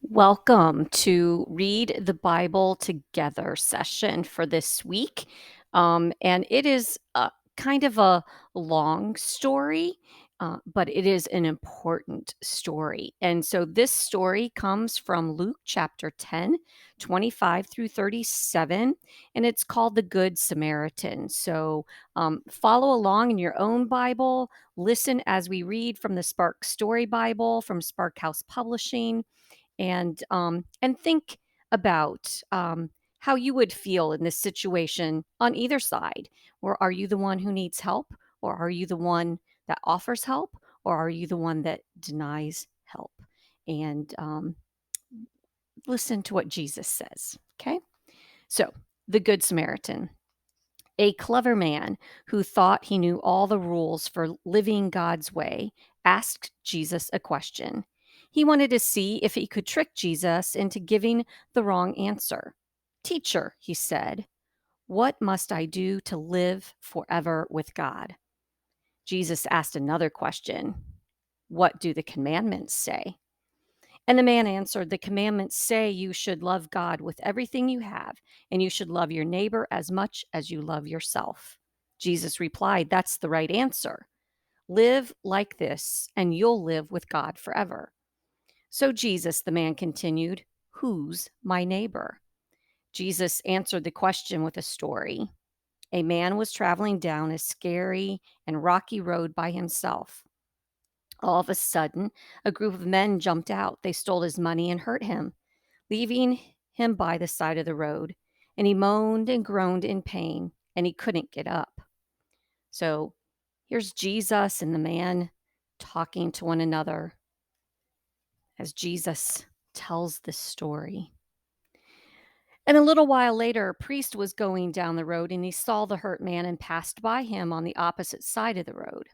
Welcome to Read the Bible Together session for this week. And it is kind of a long story, but it is an important story. And so this story comes from Luke chapter 10, 25 through 37, and it's called the Good Samaritan. So follow along in your own Bible. Listen as we read from the Spark Story Bible from Spark House Publishing and think about how you would feel in this situation on either side. Or are you the one who needs help, or are you the one that offers help, or are you the one that denies help? And listen to what Jesus says. Okay, so the Good Samaritan. A clever man who thought he knew all the rules for living God's way asked Jesus a question. He wanted to see if he could trick Jesus into giving the wrong answer. Teacher, he said, what must I do to live forever with God? Jesus asked another question. What do the commandments say? And the man answered, the commandments say you should love God with everything you have, and you should love your neighbor as much as you love yourself. Jesus replied, that's the right answer. Live like this, and you'll live with God forever. So Jesus, the man continued, who's my neighbor? Jesus answered the question with a story. A man was traveling down a scary and rocky road by himself. All of a sudden, a group of men jumped out. They stole his money and hurt him, leaving him by the side of the road. And he moaned and groaned in pain, and he couldn't get up. So here's Jesus and the man talking to one another as Jesus tells this story. And a little while later, a priest was going down the road and he saw the hurt man and passed by him on the opposite side of the road.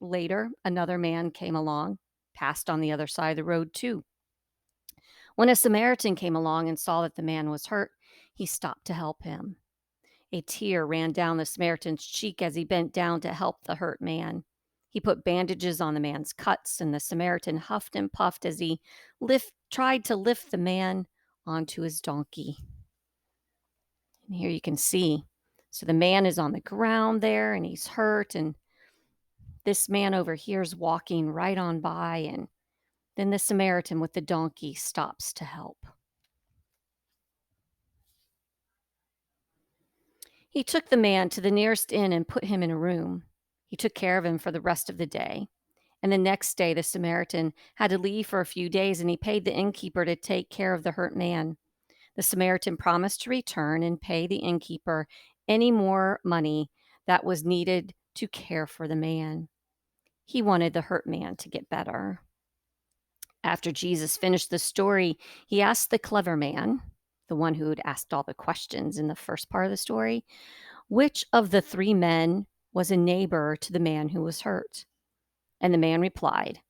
Later, another man came along, passed on the other side of the road too. When a Samaritan came along and saw that the man was hurt, he stopped to help him. A tear ran down the Samaritan's cheek as he bent down to help the hurt man. He put bandages on the man's cuts, and the Samaritan huffed and puffed as he tried to lift the man onto his donkey. And here you can see. So the man is on the ground there and he's hurt, and this man over here is walking right on by, and then the Samaritan with the donkey stops to help. He took the man to the nearest inn and put him in a room. He took care of him for the rest of the day. And the next day, the Samaritan had to leave for a few days, and he paid the innkeeper to take care of the hurt man. The Samaritan promised to return and pay the innkeeper any more money that was needed to care for the man. He wanted the hurt man to get better. After Jesus finished the story, he asked the clever man, the one who had asked all the questions in the first part of the story, which of the three men was a neighbor to the man who was hurt? And the man replied,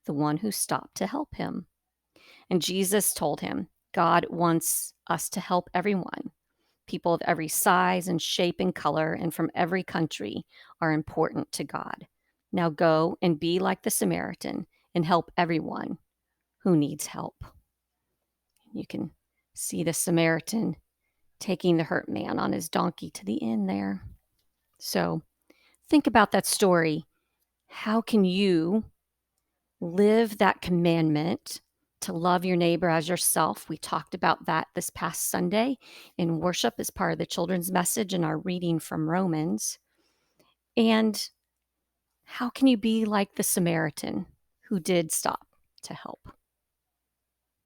the one who stopped to help him. And Jesus told him, God wants us to help everyone. People of every size and shape and color and from every country are important to God. Now go and be like the Samaritan and help everyone who needs help. You can see the Samaritan taking the hurt man on his donkey to the inn there. So think about that story. How can you live that commandment to love your neighbor as yourself? We talked about that this past Sunday in worship as part of the children's message and our reading from Romans. And how can you be like the Samaritan who did stop to help?